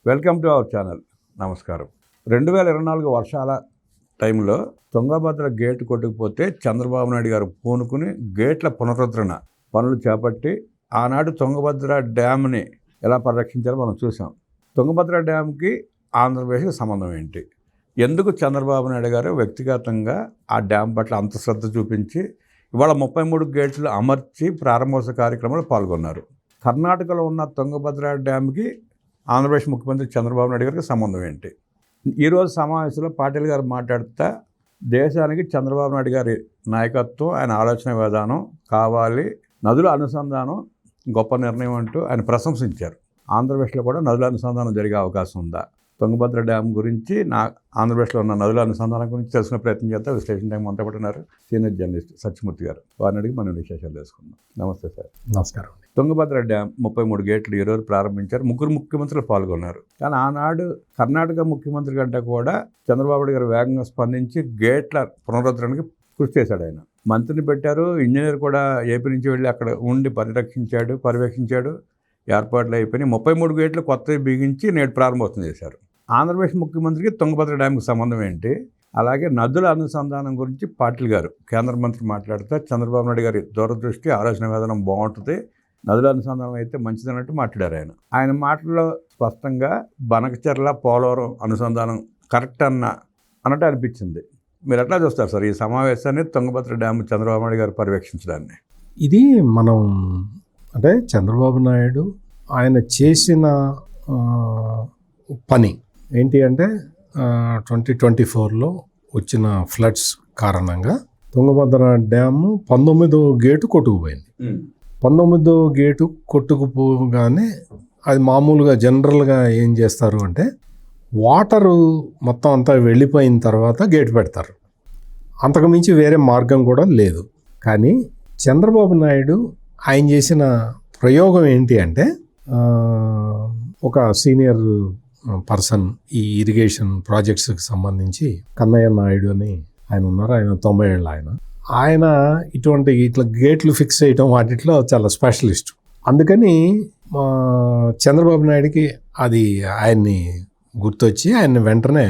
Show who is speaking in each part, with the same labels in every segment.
Speaker 1: Welcome to our channel. నమస్కారం. 2024 వర్షాల టైంలో తుంగభద్ర గేటు కొట్టుకుపోతే చంద్రబాబు నాయుడు గారు పూనుకుని గేట్ల పునరుద్ధరణ పనులు చేపట్టి ఆనాడు తుంగభద్ర డ్యామ్ని ఎలా పరిరక్షించాలో మనం చూసాం. తుంగభద్ర డ్యామ్కి ఆంధ్రప్రదేశ్కి సంబంధం ఏంటి? ఎందుకు చంద్రబాబు నాయుడు గారు వ్యక్తిగతంగా ఆ డ్యామ్ పట్ల అంత శ్రద్ధ చూపించి ఇవాళ 33 గేట్లు అమర్చి ప్రారంభోత్సవ కార్యక్రమంలో పాల్గొన్నారు? కర్ణాటకలో ఉన్న తుంగభద్ర డ్యామ్కి ఆంధ్రప్రదేశ్ ముఖ్యమంత్రి చంద్రబాబు నాయుడు గారికి సంబంధం ఏంటి? ఈరోజు సమావేశంలో పాటిల్ గారు మాట్లాడుతూ దేశానికి చంద్రబాబు నాయుడు గారి నాయకత్వం, ఆయన ఆలోచన విధానం కావాలి, నదుల అనుసంధానం గొప్ప నిర్ణయం అంటూ ఆయన ప్రశంసించారు. ఆంధ్రప్రదేశ్లో కూడా నదుల అనుసంధానం జరిగే అవకాశం ఉందా? తుంగభద్ర డ్యామ్ గురించి ఆంధ్రప్రదేశ్లో ఉన్న నదుల అనుసంధానం గురించి తెలుసుకునే ప్రయత్నం చేస్తే విశ్లేషణ టైం అంతా పట్టున్నారు సీనియర్ జర్నలిస్ట్ సత్యమూర్తి గారు. వారిని అడిగి మనం విశేషాలు తెలుసుకుందాం. నమస్తే సార్.
Speaker 2: నమస్కారం.
Speaker 1: తుంగభద్ర డ్యామ్ 33 గేట్లు ఈరోజు ప్రారంభించారు. 3 ముఖ్యమంత్రులు పాల్గొన్నారు. కానీ ఆనాడు కర్ణాటక ముఖ్యమంత్రి కంటే కూడా చంద్రబాబు నాయుడు గారు వేగంగా స్పందించి గేట్ల పునరుద్ధరణకి కృషి చేశాడు. ఆయన మంత్రిని పెట్టారు. ఇంజనీర్ కూడా ఏపీ నుంచి వెళ్ళి అక్కడ ఉండి పర్యవేక్షించాడు. ఏర్పాట్లు అయిపోయి 33 గేట్లు కొత్తవి బిగించి నేడు ప్రారంభోత్సవం చేశారు. ఆంధ్రప్రదేశ్ ముఖ్యమంత్రికి తుంగభద్ర డ్యామ్కి సంబంధం ఏంటి? అలాగే నదుల అనుసంధానం గురించి పాటిల్ గారు కేంద్ర మంత్రి మాట్లాడితే చంద్రబాబు నాయుడు గారి దూరదృష్టి, ఆలోచన విధానం బాగుంటుంది, నదుల అనుసంధానం అయితే మంచిదన్నట్టు మాట్లాడారు. ఆయన మాటల్లో స్పష్టంగా బనకచెర్ల పోలవరం అనుసంధానం కరెక్ట్ అన్నట్టు అనిపించింది. మీరు ఎట్లా చూస్తారు సార్ ఈ సమావేశాన్ని, తుంగభద్ర డ్యామ్ చంద్రబాబు నాయుడు గారు పర్యవేక్షించడాన్ని?
Speaker 2: ఇది మనం అంటే చంద్రబాబు నాయుడు ఆయన చేసిన పని ఏంటి అంటే 2024లో వచ్చిన ఫ్లడ్స్ కారణంగా తుంగభద్ర డ్యాము 19వ గేటు కొట్టుకుపోయింది. 19వ గేటు కొట్టుకుపోగానే అది మామూలుగా జనరల్గా ఏం చేస్తారు అంటే వాటరు మొత్తం అంతా వెళ్ళిపోయిన తర్వాత గేటు పెడతారు. అంతకుమించి వేరే మార్గం కూడా లేదు. కానీ చంద్రబాబు నాయుడు ఆయన చేసిన ప్రయోగం ఏంటి అంటే ఒక సీనియర్ పర్సన్ ఈ ఇరిగేషన్ ప్రాజెక్ట్స్కి సంబంధించి కన్నయ్య నాయుడు అని ఆయన ఉన్నారు. ఆయన 90 ఏళ్ళ ఆయన ఇట్లా గేట్లు ఫిక్స్ చేయటం వాటిలో చాలా స్పెషలిస్ట్. అందుకని చంద్రబాబు నాయుడికి అది ఆయన్ని గుర్తొచ్చి ఆయన్ని వెంటనే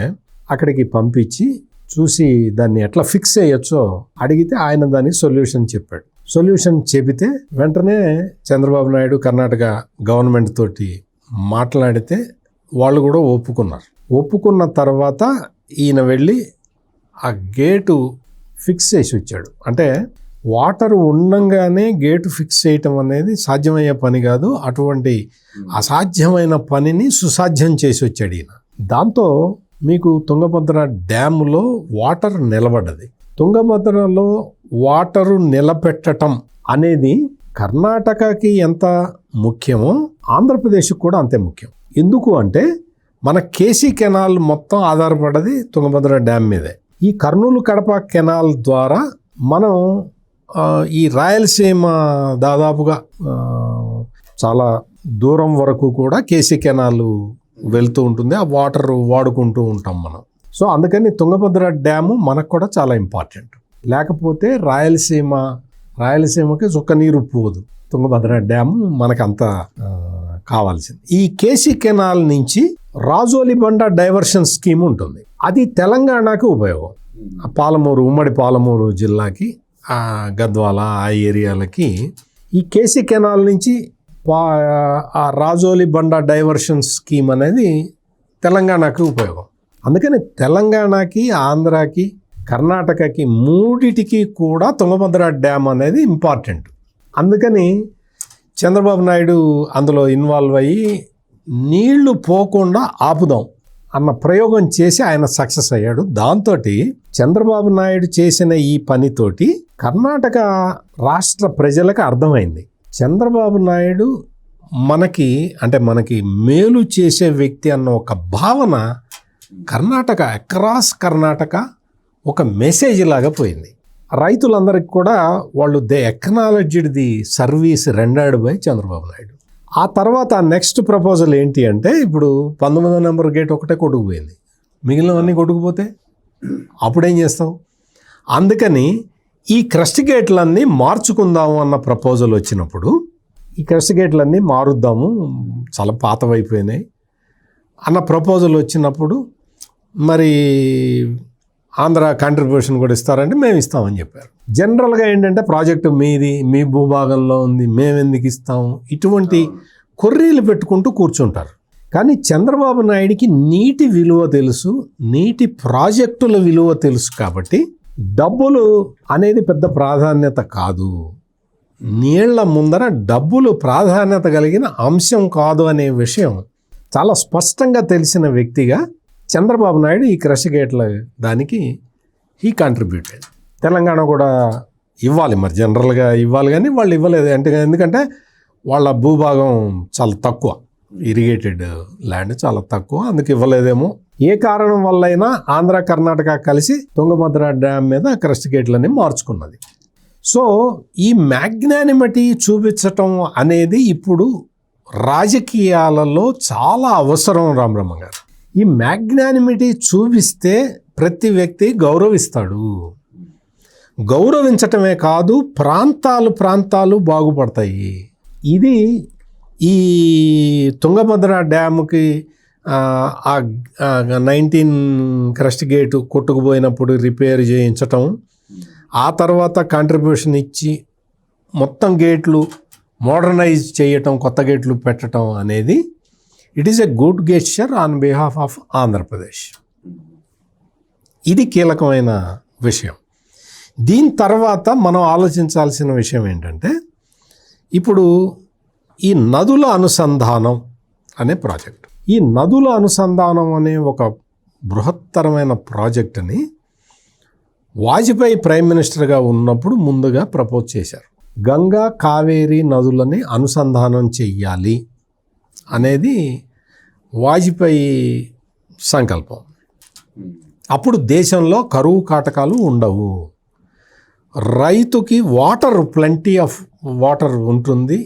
Speaker 2: అక్కడికి పంపించి చూసి దాన్ని ఎట్లా ఫిక్స్ చేయొచ్చో అడిగితే ఆయన దానికి సొల్యూషన్ చెబితే వెంటనే చంద్రబాబు నాయుడు కర్ణాటక గవర్నమెంట్ తోటి మాట్లాడితే వాళ్ళు కూడా ఒప్పుకున్న తర్వాత ఈయన వెళ్ళి ఆ గేటు ఫిక్స్ చేసి వచ్చాడు. అంటే వాటర్ ఉండంగానే గేటు ఫిక్స్ చేయటం అనేది సాధ్యమయ్యే పని కాదు. అటువంటి అసాధ్యమైన పనిని సుసాధ్యం చేసి వచ్చాడు ఈయన. దాంతో మీకు తుంగభద్ర డ్యాములో వాటర్ నిలబడ్డది. తుంగభద్రలో వాటరు నిలబెట్టడం అనేది కర్ణాటకకి ఎంత ముఖ్యమో ఆంధ్రప్రదేశ్కి కూడా అంతే ముఖ్యం. ఎందుకు అంటే మన కేసీ కెనాల్ మొత్తం ఆధారపడ్డది తుంగభద్ర డ్యామ్ మీదే. ఈ కర్నూలు కడప కెనాల్ ద్వారా మనం ఈ రాయలసీమ దాదాపుగా చాలా దూరం వరకు కూడా కేసీ కెనాల్ వెళ్తూ ఉంటుంది. ఆ వాటర్ వాడుకుంటూ ఉంటాం మనం. సో అందుకని తుంగభద్ర డ్యాము మనకు కూడా చాలా ఇంపార్టెంట్. లేకపోతే రాయలసీమకి చుక్క నీరు పోదు. తుంగభద్ర డ్యాము మనకంత కావాల్సింది. ఈ కేసీ కెనాల్ నుంచి రాజోలిబండ డైవర్షన్ స్కీమ్ ఉంటుంది. అది తెలంగాణకి ఉపయోగం. ఉమ్మడి పాలమూరు జిల్లాకి, గద్వాల ఆ ఏరియాలకి ఈ కేసీ కెనాల్ నుంచి ఆ రాజోలిబండ డైవర్షన్ స్కీమ్ అనేది తెలంగాణకి ఉపయోగం. అందుకని తెలంగాణకి, ఆంధ్రాకి, కర్ణాటకకి మూడిటికి కూడా తుంగభద్ర డ్యామ్ అనేది ఇంపార్టెంట్. అందుకని చంద్రబాబు నాయుడు అందులో ఇన్వాల్వ్ అయ్యి నీళ్లు పోకుండా ఆపుదాం అన్న ప్రయోగం చేసి ఆయన సక్సెస్ అయ్యాడు. దాంతో చంద్రబాబు నాయుడు చేసిన ఈ పనితోటి కర్ణాటక రాష్ట్ర ప్రజలకు అర్థమైంది చంద్రబాబు నాయుడు మనకి మేలు చేసే వ్యక్తి అన్న ఒక భావన అక్రాస్ కర్ణాటక ఒక మెసేజ్ లాగా పోయింది. రైతులందరికీ కూడా వాళ్ళు they acknowledged the service rendered by Chandrababu Naidu. ఆ తర్వాత నెక్స్ట్ ప్రపోజల్ ఏంటి అంటే ఇప్పుడు 19వ నెంబర్ గేట్ ఒకటే కొట్టుకుపోయింది, మిగిలినవన్నీ కొట్టుకుపోతే అప్పుడేం చేస్తావు? అందుకని ఈ క్రస్ట్ గేట్లన్నీ మార్చుకుందాము అన్న ప్రపోజల్ వచ్చినప్పుడు ఈ క్రస్ట్ గేట్లన్నీ మారుద్దాము, చాలా పాతవైపోయినాయి, అన్న ప్రపోజల్ వచ్చినప్పుడు మరి ఆంధ్ర కాంట్రిబ్యూషన్ కూడా ఇస్తారంటే మేము ఇస్తామని చెప్పారు. జనరల్గా ఏంటంటే ప్రాజెక్టు మీది, మీ భూభాగంలో ఉంది, మేము ఎందుకు ఇస్తాము, ఇటువంటి కొర్రీలు పెట్టుకుంటూ కూర్చుంటారు. కానీ చంద్రబాబు నాయుడికి నీటి విలువ తెలుసు, నీటి ప్రాజెక్టుల విలువ తెలుసు. కాబట్టి డబ్బులు అనేది పెద్ద ప్రాధాన్యత కాదు, నీళ్ల ముందర డబ్బులు ప్రాధాన్యత కలిగిన అంశం కాదు అనే విషయం చాలా స్పష్టంగా తెలిసిన వ్యక్తిగా చంద్రబాబు నాయుడు ఈ క్రష్ గేట్ల దానికి హీ కాంట్రిబ్యూటెడ్. తెలంగాణ కూడా ఇవ్వాలి, మరి జనరల్గా ఇవ్వాలి, కానీ వాళ్ళు ఇవ్వలేదు. అంటే ఎందుకంటే వాళ్ళ భూభాగం చాలా తక్కువ, ఇరిగేటెడ్ ల్యాండ్ చాలా తక్కువ, అందుకు ఇవ్వలేదేమో. ఏ కారణం వల్ల అయినా ఆంధ్ర కర్ణాటక కలిసి తుంగభద్ర డ్యామ్ మీద క్రష్ గేట్లని మార్చుకున్నది. సో ఈ మ్యాగ్నానిమిటీ చూపించటం అనేది ఇప్పుడు రాజకీయాలలో చాలా అవసరం. రామబ్రహ్మ గారు, ఈ మ్యాగ్నానిమిటీ చూపిస్తే ప్రతి వ్యక్తి గౌరవిస్తాడు. గౌరవించటమే కాదు, ప్రాంతాలు బాగుపడతాయి. ఇది ఈ తుంగభద్ర డ్యాముకి 19 క్రస్ట్ గేటు కొట్టుకుపోయినప్పుడు రిపేర్ చేయించటం, ఆ తర్వాత కాంట్రిబ్యూషన్ ఇచ్చి మొత్తం గేట్లు మోడర్నైజ్ చేయటం, కొత్త గేట్లు పెట్టడం అనేది it is a good gesture on behalf of Andhra Pradesh. ఇది కీలకమైన విషయం. దీని తర్వాత మనం ఆలోచించాల్సిన విషయం ఏంటంటే, ఇప్పుడు ఈ నదుల అనుసంధానం అనే ప్రాజెక్ట్, ఈ నదుల అనుసంధానం అనే ఒక బృహత్తరమైన ప్రాజెక్టుని వాజ్పేయి ప్రైమ్ మినిస్టర్గా ఉన్నప్పుడు ముందుగా ప్రపోజ్ చేశారు. గంగా కావేరీ నదులని అనుసంధానం చెయ్యాలి అనేది వాజ్పేయి సంకల్పం. అప్పుడు దేశంలో కరువు కాటకాలు ఉండవు, రైతుకి ప్లెంటీ ఆఫ్ వాటర్ ఉంటుంది,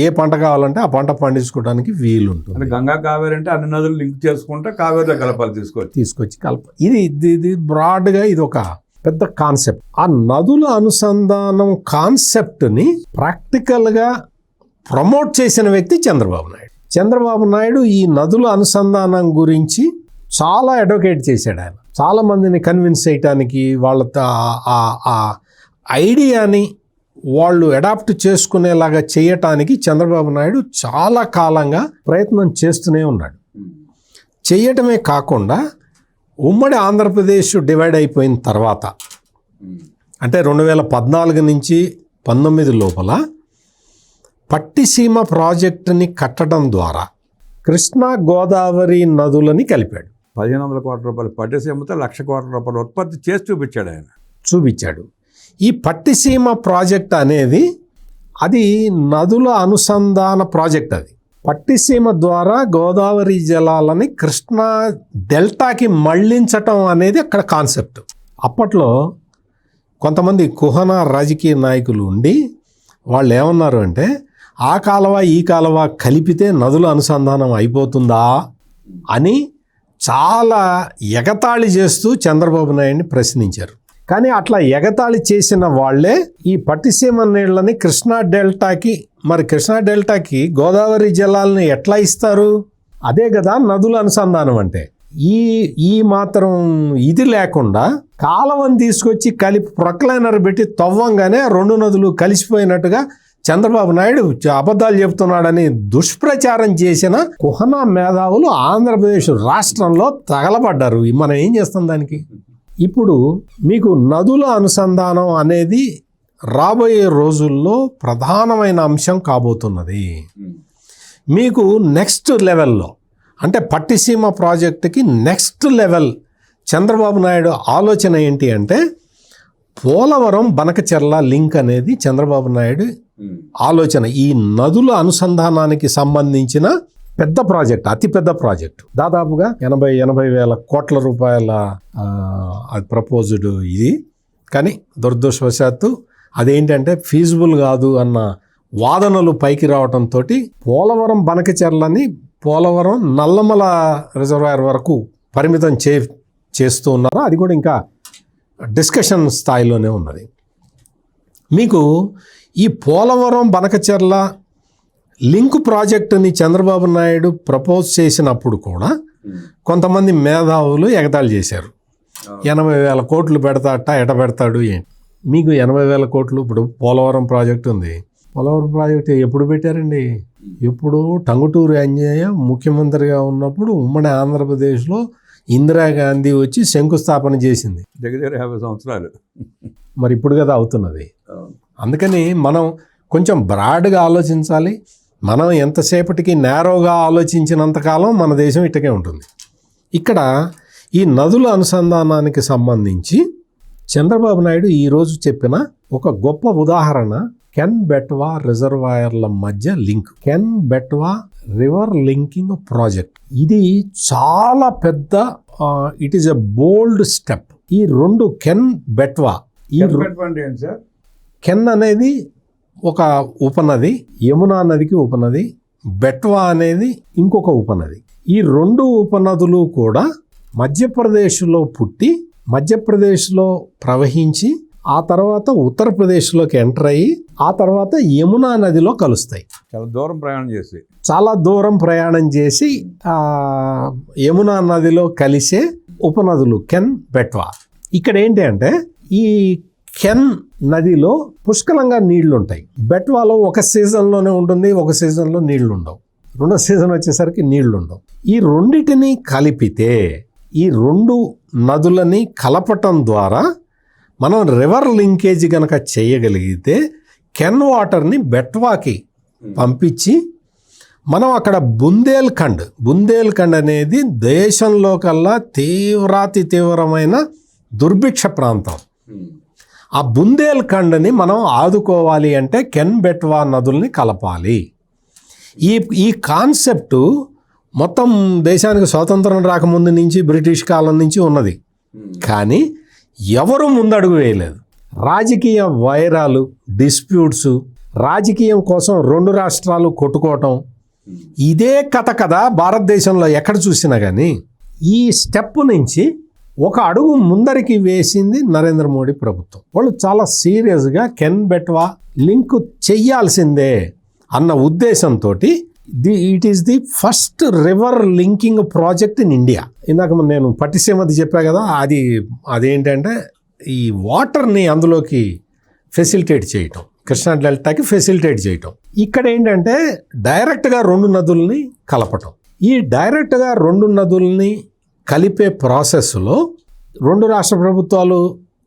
Speaker 2: ఏ పంట కావాలంటే ఆ పంట పండించుకోవడానికి వీలుంటుంది.
Speaker 1: గంగా కావేరి అంటే అన్ని నదులు లింక్ చేసుకుంటే కావేరిలో కలపాలి, తీసుకొచ్చి
Speaker 2: ఇది బ్రాడ్గా ఇది ఒక పెద్ద కాన్సెప్ట్. ఆ నదుల అనుసంధానం కాన్సెప్ట్ని ప్రాక్టికల్గా ప్రమోట్ చేసిన వ్యక్తి చంద్రబాబు నాయుడు. చంద్రబాబు నాయుడు ఈ నదుల అనుసంధానం గురించి చాలా అడ్వకేట్ చేశాడు. ఆయన చాలా మందిని కన్విన్స్ చేయటానికి, వాళ్ళ ఆ ఐడియాని వాళ్ళు అడాప్ట్ చేసుకునేలాగా చేయటానికి చంద్రబాబు నాయుడు చాలా కాలంగా ప్రయత్నం చేస్తూనే ఉన్నాడు. చేయటమే కాకుండా ఉమ్మడి ఆంధ్రప్రదేశ్ డివైడ్ అయిపోయిన తర్వాత, అంటే 2014 నుంచి 19 లోపల పట్టిసీమ ప్రాజెక్టుని కట్టడం ద్వారా కృష్ణా గోదావరి నదులని కలిపాడు.
Speaker 1: 1500 కోట్ల రూపాయలు పట్టిసీమతో 1,00,000 కోట్ల రూపాయలు ఉత్పత్తి చేసి చూపించాడు. ఈ పట్టిసీమ ప్రాజెక్ట్ అనేది అది నదుల అనుసంధాన ప్రాజెక్ట్. అది పట్టిసీమ ద్వారా గోదావరి జలాలని కృష్ణా డెల్టాకి మళ్లించటం అనేది అక్కడ కాన్సెప్ట్. అప్పట్లో కొంతమంది కుహన రాజకీయ నాయకులు ఉండి వాళ్ళు ఏమన్నారు అంటే, ఆ కాలువ ఈ కాలువ కలిపితే నదుల అనుసంధానం అయిపోతుందా అని చాలా ఎగతాళి చేస్తూ చంద్రబాబు నాయుడిని ప్రశ్నించారు. కానీ అట్లా ఎగతాళి చేసిన వాళ్ళే ఈ పట్టిసీమ నీళ్ళని కృష్ణా డెల్టాకి, మరి కృష్ణా డెల్టాకి గోదావరి జలాలని ఎట్లా ఇస్తారు? అదే కదా నదుల అనుసంధానం అంటే. ఈ మాత్రం ఇది లేకుండా కాలువని తీసుకొచ్చి కలిపి ప్రొక్లైనర్ పెట్టి తవ్వంగానే 2 నదులు కలిసిపోయినట్టుగా చంద్రబాబు నాయుడు అబద్ధాలు చెప్తున్నాడని దుష్ప్రచారం చేసిన కుహనా మేధావులు ఆంధ్రప్రదేశ్ రాష్ట్రంలో తగలబడ్డారు. మనం ఏం చేస్తాం దానికి? ఇప్పుడు మీకు నదుల అనుసంధానం అనేది రాబోయే రోజుల్లో ప్రధానమైన అంశం కాబోతున్నది. మీకు నెక్స్ట్ లెవెల్లో, అంటే పట్టిసీమ ప్రాజెక్టుకి నెక్స్ట్ లెవెల్ చంద్రబాబు నాయుడు ఆలోచన ఏంటి అంటే, పోలవరం బనకచెర్ల లింక్ అనేది చంద్రబాబు నాయుడు ఆలోచన. ఈ నదుల అనుసంధానానికి సంబంధించిన పెద్ద ప్రాజెక్ట్, అతిపెద్ద ప్రాజెక్టు, దాదాపుగా 80 వేల కోట్ల రూపాయల అది ప్రపోజ్డ్ ఇది. కానీ దురదృష్టవశాత్తు అదేంటంటే ఫీజిబుల్ కాదు అన్న వాదనలు పైకి రావడంతో పోలవరం బనకచెర్లని పోలవరం నల్లమల రిజర్వాయర్ వరకు పరిమితం చేస్తూ ఉన్నారు. అది కూడా ఇంకా డిస్కషన్ స్థాయిలోనే ఉన్నది. మీకు ఈ పోలవరం బనకచెర్ల
Speaker 2: లింక్ ప్రాజెక్టుని చంద్రబాబు నాయుడు ప్రపోజ్ చేసినప్పుడు కూడా కొంతమంది మేధావులు ఎగతాళి చేశారు. 80,000 కోట్లు పెడతాట, ఎట పెడతాడు ఏంటి? మీకు 80,000 కోట్లు, ఇప్పుడు పోలవరం ప్రాజెక్టు ఉంది. పోలవరం ప్రాజెక్టు ఎప్పుడు పెట్టారండి? ఎప్పుడు టంగుటూరి అంజయ్య ముఖ్యమంత్రిగా ఉన్నప్పుడు ఉమ్మడి ఆంధ్రప్రదేశ్లో ఇందిరాగాంధీ వచ్చి శంకుస్థాపన చేసింది.
Speaker 1: దగ్గర 50 సంవత్సరాలు.
Speaker 2: మరి ఇప్పుడు కదా అవుతున్నది. అందుకని మనం కొంచెం బ్రాడ్గా ఆలోచించాలి. మనం ఎంతసేపటికి నేరోగా ఆలోచించినంతకాలం మన దేశం ఇట్టకే ఉంటుంది. ఇక్కడ ఈ నదుల అనుసంధానానికి సంబంధించి చంద్రబాబు నాయుడు ఈరోజు చెప్పిన ఒక గొప్ప ఉదాహరణ కెన్ బెట్వా రిజర్వాయర్ల మధ్య link, can Betwa river linking project. ఇది చాలా పెద్ద, it is a bold step. ఈ రెండు కెన్ బెట్వా, కెన్ అనేది ఒక ఉపనది, యమునా నదికి ఉపనది, బెట్వా అనేది ఇంకొక ఉపనది. ఈ రెండు ఉపనదులు కూడా మధ్యప్రదేశ్లో పుట్టి మధ్యప్రదేశ్లో ప్రవహించి ఆ తర్వాత ఉత్తరప్రదేశ్లోకి ఎంటర్ అయ్యి ఆ తర్వాత యమునా నదిలో కలుస్తాయి. చాలా దూరం ప్రయాణం చేసి యమునా నదిలో కలిసే ఉపనదులు కెన్ బెట్వా. ఇక్కడ ఏంటి అంటే ఈ కెన్ నదిలో పుష్కలంగా నీళ్లు ఉంటాయి. బెట్వాలో ఒక సీజన్లోనే ఉంటుంది, ఒక సీజన్లో నీళ్లు ఉండవు. రెండో సీజన్ వచ్చేసరికి నీళ్లు ఉండవు. ఈ రెండిటిని కలిపితే, ఈ రెండు నదులని కలపటం ద్వారా మనం రివర్ లింకేజ్ కనుక చేయగలిగితే కెన్ వాటర్ని బెట్వాకి పంపించి మనం అక్కడ బుందేల్ఖండ్ అనేది దేశంలో కల్లా తీవ్రమైన దుర్భిక్ష ప్రాంతం. ఆ బుందేల్ఖండ్ని మనం ఆదుకోవాలి అంటే కెన్ బెట్వా నదుల్ని కలపాలి. ఈ కాన్సెప్టు మొత్తం దేశానికి స్వాతంత్రం రాకముందు నుంచి, బ్రిటిష్ కాలం నుంచి ఉన్నది. కానీ ఎవరు ముందడుగు వేయలేదు. రాజకీయ వైరాలు, డిస్ప్యూట్స్, రాజకీయం కోసం రెండు రాష్ట్రాలు కొట్టుకోవటం, ఇదే కథ కదా భారతదేశంలో ఎక్కడ చూసినా. కానీ ఈ స్టెప్ నుంచి ఒక అడుగు ముందరికి వేసింది నరేంద్ర మోడీ ప్రభుత్వం. వాళ్ళు చాలా సీరియస్గా కెన్ బెట్వా లింక్ చెయ్యాల్సిందే అన్న ఉద్దేశంతో it is the first river linking project in India. ఇందాక నేను పట్టిసీమది చెప్పా కదా, అదేంటంటే ఈ వాటర్ని అందులోకి ఫెసిలిటేట్ చేయటం, కృష్ణా డెల్టాకి ఫెసిలిటేట్ చేయటం. ఇక్కడ ఏంటంటే డైరెక్ట్గా రెండు నదుల్ని కలపటం. ఈ డైరెక్ట్గా రెండు నదుల్ని కలిపే ప్రాసెస్లో రెండు రాష్ట్ర ప్రభుత్వాలు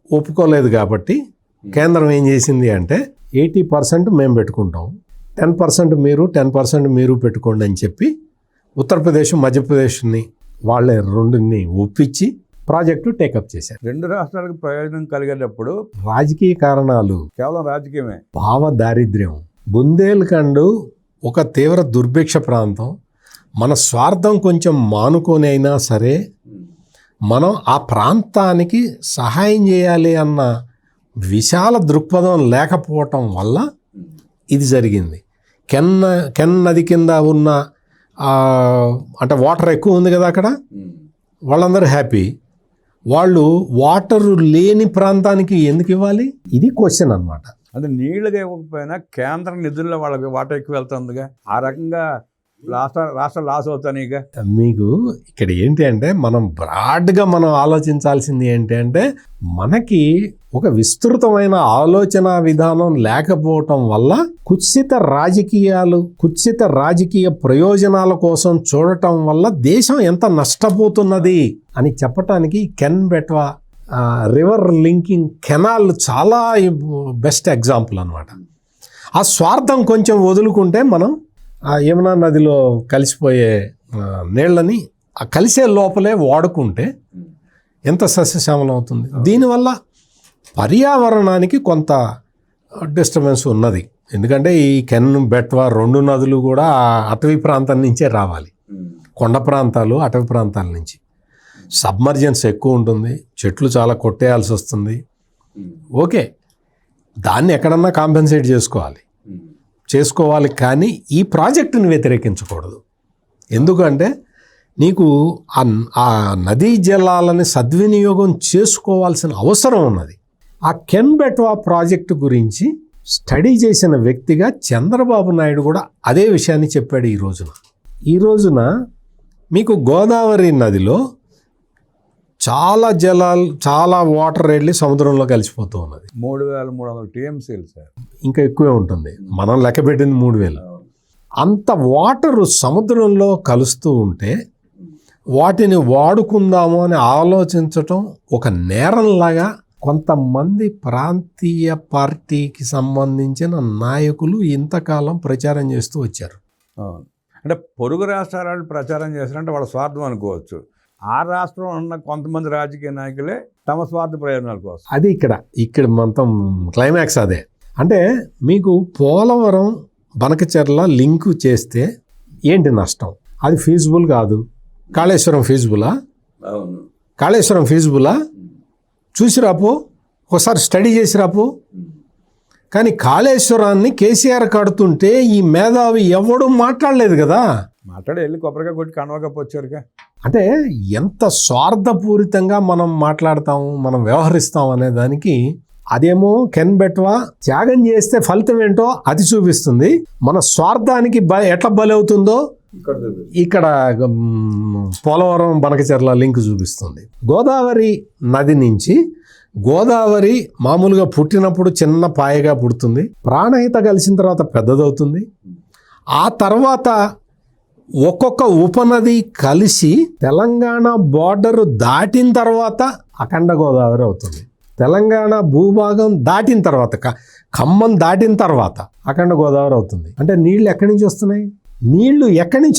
Speaker 2: ఒప్పుకోలేదు కాబట్టి కేంద్రం ఏం చేసింది అంటే 80% మేము పెట్టుకుంటాం, 10% మీరు 10% మీరు పెట్టుకోండి అని చెప్పి ఉత్తరప్రదేశ్, మధ్యప్రదేశ్ని వాళ్ళే రెండుని ఒప్పించి ప్రాజెక్టు టేకప్ చేశారు.
Speaker 1: రెండు రాష్ట్రాలకు ప్రయోజనం కలిగేటప్పుడు
Speaker 2: రాజకీయ కారణాలు,
Speaker 1: కేవలం రాజకీయమే,
Speaker 2: భావ దారిద్ర్యం. బుందేల్ఖండ్ ఒక తీవ్ర దుర్భిక్ష ప్రాంతం. మన స్వార్థం కొంచెం మానుకొని అయినా సరే మనం ఆ ప్రాంతానికి సహాయం చేయాలి అన్న విశాల దృక్పథం లేకపోవటం వల్ల ఇది జరిగింది. కెన్ నది కింద ఉన్న అంటే వాటర్ ఎక్కువ ఉంది కదా అక్కడ, వాళ్ళందరూ హ్యాపీ. వాళ్ళు వాటర్ లేని ప్రాంతానికి ఎందుకు ఇవ్వాలి? ఇది క్వశ్చన్ అన్నమాట.
Speaker 1: అంటే నీళ్ళుగా ఇవ్వకపోయినా కేంద్ర నిధుల్లో వాళ్ళకి వాటర్ ఎక్కువ వెళ్తుందిగా, ఆ రకంగా రాష్ట్ర లాస్ అవుతాను. ఇక
Speaker 2: మీకు ఇక్కడ ఏంటి అంటే మనం బ్రాడ్గా మనం ఆలోచించాల్సింది ఏంటి అంటే మనకి ఒక విస్తృతమైన ఆలోచన విధానం లేకపోవటం వల్ల కుత్సిత రాజకీయ ప్రయోజనాల కోసం చూడటం వల్ల దేశం ఎంత నష్టపోతున్నది అని చెప్పటానికి can Betwa river linking canal చాలా బెస్ట్ ఎగ్జాంపుల్ అన్నమాట. ఆ స్వార్థం కొంచెం వదులుకుంటే మనం ఆ యమునా నదిలో కలిసిపోయే నీళ్ళని ఆ కలిసే లోపలే వాడుకుంటే ఎంత సస్యశ్యామలం అవుతుంది. దీనివల్ల పర్యావరణానికి కొంత డిస్టర్బెన్స్ ఉన్నది. ఎందుకంటే ఈ కెన్ బెట్వా రెండు నదులు కూడా అటవీ ప్రాంతం నుంచే రావాలి. కొండ ప్రాంతాలు, అటవీ ప్రాంతాల నుంచి సబ్మర్జెన్స్ ఎక్కువ ఉంటుంది, చెట్లు చాలా కొట్టేయాల్సి వస్తుంది. ఓకే, దాన్ని ఎక్కడన్నా కాంపెన్సేట్ చేసుకోవాలి కానీ ఈ ప్రాజెక్టుని వ్యతిరేకించకూడదు. ఎందుకంటే నీకు ఆ నదీ జలాలని సద్వినియోగం చేసుకోవాల్సిన అవసరం ఉన్నది. ఆ కెన్ బెట్వా ప్రాజెక్టు గురించి స్టడీ చేసిన వ్యక్తిగా చంద్రబాబు నాయుడు కూడా అదే విషయాన్ని చెప్పాడు ఈ రోజున మీకు గోదావరి నదిలో చాలా వాటర్ వెళ్ళి సముద్రంలో కలిసిపోతూ ఉన్నది.
Speaker 1: 3,300 టీఎంసీలు సార్,
Speaker 2: ఇంకా ఎక్కువే ఉంటుంది. మనం లెక్క పెట్టింది 3,000. అంత వాటరు సముద్రంలో కలుస్తూ ఉంటే వాటిని వాడుకుందాము అని ఆలోచించటం ఒక నేరంలాగా కొంతమంది ప్రాంతీయ పార్టీకి సంబంధించిన నాయకులు ఇంతకాలం ప్రచారం చేస్తూ వచ్చారు.
Speaker 1: అంటే పొరుగు రాష్ట్రాలు ప్రచారం చేస్తారంటే వాళ్ళ స్వార్థం అనుకోవచ్చు. ఆ రాష్ట్రంలో ఉన్న కొంతమంది రాజకీయ నాయకులే తమ స్వార్థ ప్రయోజనాల కోసం.
Speaker 2: అది ఇక్కడ మొత్తం క్లైమాక్స్ అదే. అంటే మీకు పోలవరం బనకచెర్ల లింకు చేస్తే ఏంటి నష్టం? అది ఫీజిబుల్ కాదు. కాళేశ్వరం ఫీజిబులా? కాళేశ్వరం ఫీజిబులా? చూసి రాపో, ఒకసారి స్టడీ చేసి రాపో. కానీ కాళేశ్వరాన్ని కేసీఆర్ కడుతుంటే ఈ మేధావి ఎవడూ మాట్లాడలేదు కదా.
Speaker 1: మాట్లాడి వెళ్ళి కొబ్బరిగా కొట్టి కనవకపోచ్చారుగా.
Speaker 2: అంటే ఎంత స్వార్థపూరితంగా మనం మాట్లాడతాము, మనం వ్యవహరిస్తాం అనే దానికి అదేమో కెన్ బెట్వా త్యాగం చేస్తే ఫలితం ఏంటో అది చూపిస్తుంది. మన స్వార్థానికి ఎట్లా బలవుతుందో ఇక్కడ పోలవరం బనకచెర్ల లింక్ చూపిస్తుంది. గోదావరి నది నుంచి గోదావరి మామూలుగా పుట్టినప్పుడు చిన్న పాయగా పుడుతుంది. ప్రాణహిత కలిసిన తర్వాత పెద్దదవుతుంది. ఆ తర్వాత ఒక్కొక్క ఉపనది కలిసి తెలంగాణ బోర్డర్ దాటిన తర్వాత అఖండ గోదావరి అవుతుంది. తెలంగాణ భూభాగం దాటిన తర్వాత ఖమ్మం దాటిన తర్వాత అఖండ గోదావరి అవుతుంది. అంటే నీళ్లు ఎక్కడి నుంచి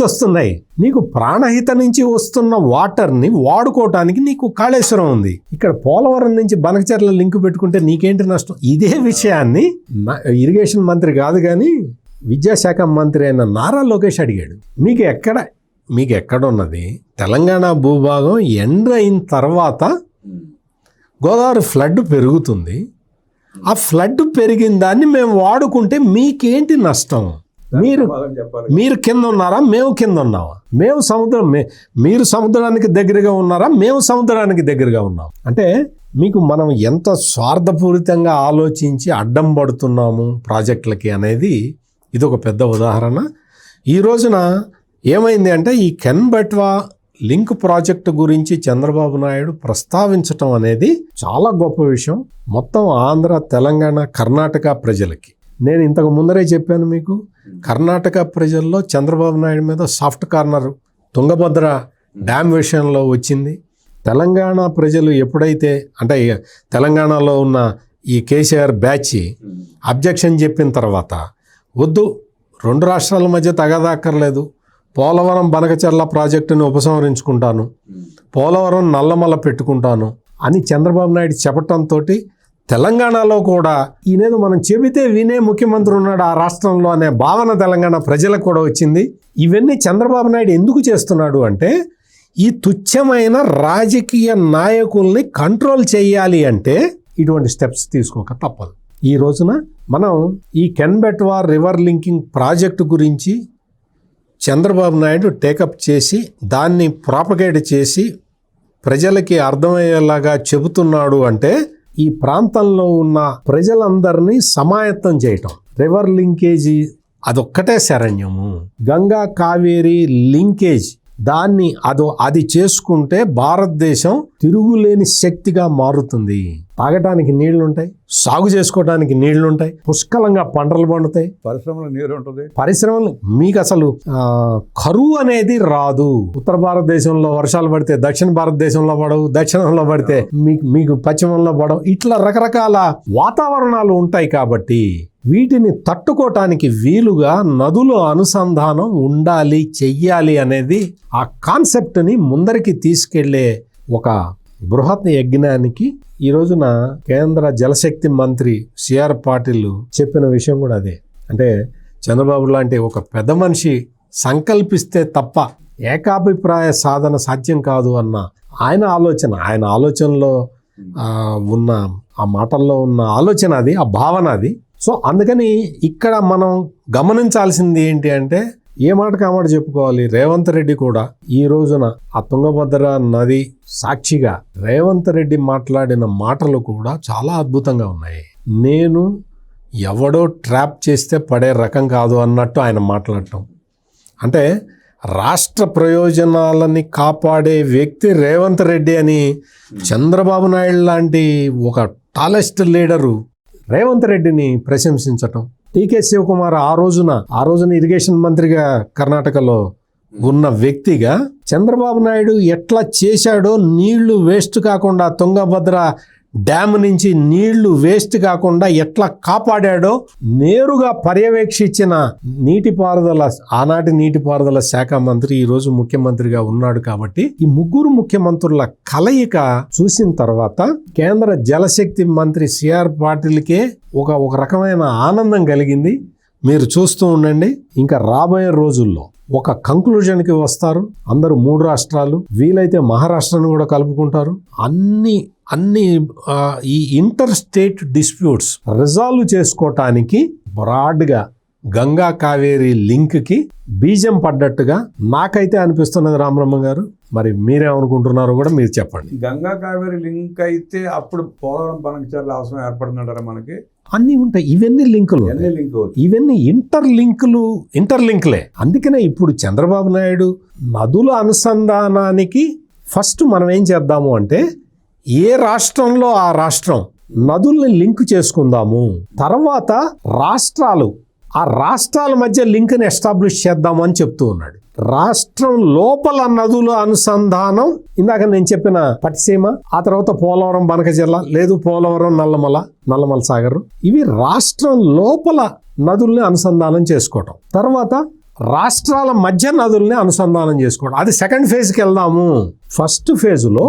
Speaker 2: వస్తున్నాయి? నీకు ప్రాణహిత నుంచి వస్తున్న వాటర్ని వాడుకోవటానికి నీకు కాళేశ్వరం ఉంది. ఇక్కడ పోలవరం నుంచి బనకచెర్ల లింకు పెట్టుకుంటే నీకేంటి నష్టం? ఇదే విషయాన్ని ఇరిగేషన్ మంత్రి కాదు కానీ విద్యాశాఖ మంత్రి అయిన నారా లోకేష్ అడిగాడు. మీకు ఎక్కడున్నది? తెలంగాణ భూభాగం ఎండ్ అయిన తర్వాత గోదావరి ఫ్లడ్ పెరుగుతుంది. ఆ ఫ్లడ్ పెరిగిన దాన్ని మేము వాడుకుంటే మీకేంటి నష్టం? మీరు కింద ఉన్నారా, మేము కింద ఉన్నామా? మీరు సముద్రానికి దగ్గరగా ఉన్నారా, మేము సముద్రానికి దగ్గరగా ఉన్నాం? అంటే మీకు మనం ఎంత స్వార్థపూరితంగా ఆలోచించి అడ్డం పడుతున్నాము ప్రాజెక్టులకి అనేది ఇది ఒక పెద్ద ఉదాహరణ. ఈ రోజున ఏమైంది అంటే ఈ కెన్ బెట్వా లింక్ ప్రాజెక్టు గురించి చంద్రబాబు నాయుడు ప్రస్తావించటం అనేది చాలా గొప్ప విషయం. మొత్తం ఆంధ్ర, తెలంగాణ, కర్ణాటక ప్రజలకి నేను ఇంతకు ముందరే చెప్పాను మీకు, కర్ణాటక ప్రజల్లో చంద్రబాబు నాయుడు మీద సాఫ్ట్ కార్నర్ తుంగభద్ర డ్యామ్ విషయంలో వచ్చింది. తెలంగాణ ప్రజలు ఎప్పుడైతే అంటే తెలంగాణలో ఉన్న ఈ కేసీఆర్ బ్యాచ్ అబ్జెక్షన్ చెప్పిన తర్వాత వద్దు, 2 రాష్ట్రాల మధ్య తగాదాక్కర్లేదు, పోలవరం బనకచెర్ల ప్రాజెక్టుని ఉపసంహరించుకుంటాను, పోలవరం నల్లమల్ల పెట్టుకుంటాను అని చంద్రబాబు నాయుడు చెప్పటంతో తెలంగాణలో కూడా ఈయనేదో మనం చెబితే వినే ముఖ్యమంత్రి ఉన్నాడు ఆ రాష్ట్రంలో అనే భావన తెలంగాణ ప్రజలకు కూడా వచ్చింది. ఇవన్నీ చంద్రబాబు నాయుడు ఎందుకు చేస్తున్నాడు అంటే ఈ తుచ్చమైన రాజకీయ నాయకుల్ని కంట్రోల్ చేయాలి అంటే ఇటువంటి స్టెప్స్ తీసుకోక తప్పదు. ఈ రోజున మనం ఈ can Betwa river linking project గురించి చంద్రబాబు నాయుడు టేకప్ చేసి దాన్ని ప్రాపగేట్ చేసి ప్రజలకి అర్థమయ్యేలాగా చెబుతున్నాడు అంటే ఈ ప్రాంతంలో ఉన్న ప్రజలందరినీ సమాయత్తం చేయటం. రివర్ లింకేజీ అదొక్కటే శరణ్యము. గంగా కావేరీ లింకేజ్ అది చేసుకుంటే భారతదేశం తిరుగులేని శక్తిగా మారుతుంది. తాగటానికి నీళ్లుంటాయి, సాగు చేసుకోవడానికి నీళ్లుంటాయి, పుష్కలంగా పంటలు పండుతాయి,
Speaker 1: పరిశ్రమలు నీరు ఉంటుంది,
Speaker 2: పరిశ్రమలు మీకు అసలు కరువు అనేది రాదు. ఉత్తర భారతదేశంలో వర్షాలు పడితే దక్షిణ భారతదేశంలో పడవు, దక్షిణంలో పడితే మీకు పశ్చిమంలో పడవు. ఇట్లా రకరకాల వాతావరణాలు ఉంటాయి కాబట్టి వీటిని తట్టుకోవటానికి వీలుగా నదుల అనుసంధానం ఉండాలి, చెయ్యాలి అనేది ఆ కాన్సెప్ట్ని ముందరికి తీసుకెళ్లే ఒక బృహత్ యజ్ఞానికి ఈ రోజున కేంద్ర జలశక్తి మంత్రి సిఆర్ పాటిల్ చెప్పిన విషయం కూడా అదే. అంటే చంద్రబాబు లాంటి ఒక పెద్ద మనిషి సంకల్పిస్తే తప్ప ఏకాభిప్రాయ సాధన సాధ్యం కాదు అన్న ఆయన ఆలోచనలో ఉన్న ఆ మాటల్లో ఉన్న ఆలోచన అది, ఆ భావన అది. సో అందుకని ఇక్కడ మనం గమనించాల్సింది ఏంటి అంటే ఏ మాటకు ఆ మాట చెప్పుకోవాలి. రేవంత్ రెడ్డి కూడా ఈ రోజున ఆ తుంగభద్ర నది సాక్షిగా రేవంత్ రెడ్డి మాట్లాడిన మాటలు కూడా చాలా అద్భుతంగా ఉన్నాయి. నేను ఎవడో ట్రాప్ చేస్తే పడే రకం కాదు అన్నట్టు ఆయన మాట్లాడటం. అంటే రాష్ట్ర ప్రయోజనాలని కాపాడే వ్యక్తి రేవంత్ రెడ్డి అని చంద్రబాబు నాయుడు లాంటి ఒక టాలెస్ట్ లీడరు రేవంత్ రెడ్డిని ప్రశంసించటం. టీకే శివకుమార్ ఆ రోజున ఇరిగేషన్ మంత్రిగా కర్ణాటకలో ఉన్న వ్యక్తిగా చంద్రబాబు నాయుడు ఎట్లా చేశాడో, నీళ్లు వేస్ట్ కాకుండా తుంగభద్ర డ్యామ్ నుంచి నీళ్లు వేస్ట్ కాకుండా ఎట్లా కాపాడాడో నేరుగా పర్యవేక్షించిన ఆనాటి నీటిపారుదల శాఖ మంత్రి ఈరోజు ముఖ్యమంత్రిగా ఉన్నాడు. కాబట్టి ఈ ముగ్గురు ముఖ్యమంత్రుల కలయిక చూసిన తర్వాత కేంద్ర జలశక్తి మంత్రి సిఆర్ పాటిల్కే ఒక రకమైన ఆనందం కలిగింది. మీరు చూస్తూ ఉండండి, ఇంకా రాబోయే రోజుల్లో ఒక కంక్లూజన్కి వస్తారు. అందరూ 3 రాష్ట్రాలు, వీలైతే మహారాష్ట్రను కూడా కలుపుకుంటారు. అన్ని ఈ ఇంటర్ స్టేట్ డిస్ప్యూట్స్ రిజాల్వ్ చేసుకోవటానికి బ్రాడ్గా గంగా కావేరీ లింక్కి బీజం పడ్డట్టుగా నాకైతే అనిపిస్తున్నది. రామబ్రహ్మ గారు, మరి మీరేమనుకుంటున్నారో కూడా మీరు చెప్పండి.
Speaker 1: గంగా కావేరీ లింక్ అయితే అప్పుడు పోలవరం బనకచర్ల అవసరం ఏర్పడుతుంటారా? మనకి
Speaker 2: అన్నీ ఉంటాయి. ఇవన్నీ లింకులు, ఇవన్నీ ఇంటర్లింక్లే. అందుకనే ఇప్పుడు చంద్రబాబు నాయుడు నదుల అనుసంధానానికి ఫస్ట్ మనం ఏం చేద్దాము అంటే, ఏ రాష్ట్రంలో ఆ రాష్ట్రం నదుల్ని లింక్ చేసుకుందాము, తర్వాత ఆ రాష్ట్రాల మధ్య లింక్ని ఎస్టాబ్లిష్ చేద్దాము అని చెప్తూ ఉన్నాడు. రాష్ట్రం లోపల నదుల అనుసంధానం, ఇందాక నేను చెప్పిన పట్టిసీమ, ఆ తర్వాత పోలవరం బనకచెర్ల, లేదు పోలవరం నల్లమల సాగర్, ఇవి రాష్ట్రం లోపల నదుల్ని అనుసంధానం చేసుకోవటం. తర్వాత రాష్ట్రాల మధ్య నదుల్ని అనుసంధానం చేసుకోవడం, అది సెకండ్ ఫేజ్కి వెళ్దాము. ఫస్ట్ ఫేజ్లో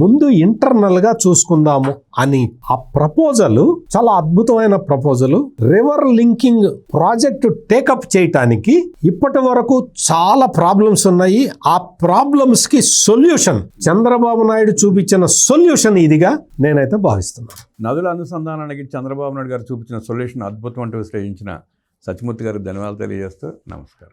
Speaker 2: ముందు ఇంటర్నల్ గా చూసుకుందాము అని ఆ ప్రపోజల్, చాలా అద్భుతమైన proposal. River linking project take up చేయటానికి ఇప్పటి వరకు చాలా ప్రాబ్లమ్స్ ఉన్నాయి. ఆ ప్రాబ్లమ్స్ కి సొల్యూషన్ చంద్రబాబు నాయుడు చూపించిన సొల్యూషన్ ఇదిగా నేనైతే భావిస్తున్నాను.
Speaker 1: నదుల అనుసంధానానికి చంద్రబాబు నాయుడు గారు చూపించిన సొల్యూషన్ అద్భుతం అంటూ విశ్లేషించిన సత్యమూర్తి గారికి ధన్యవాదాలు తెలియజేస్తూ నమస్కారం.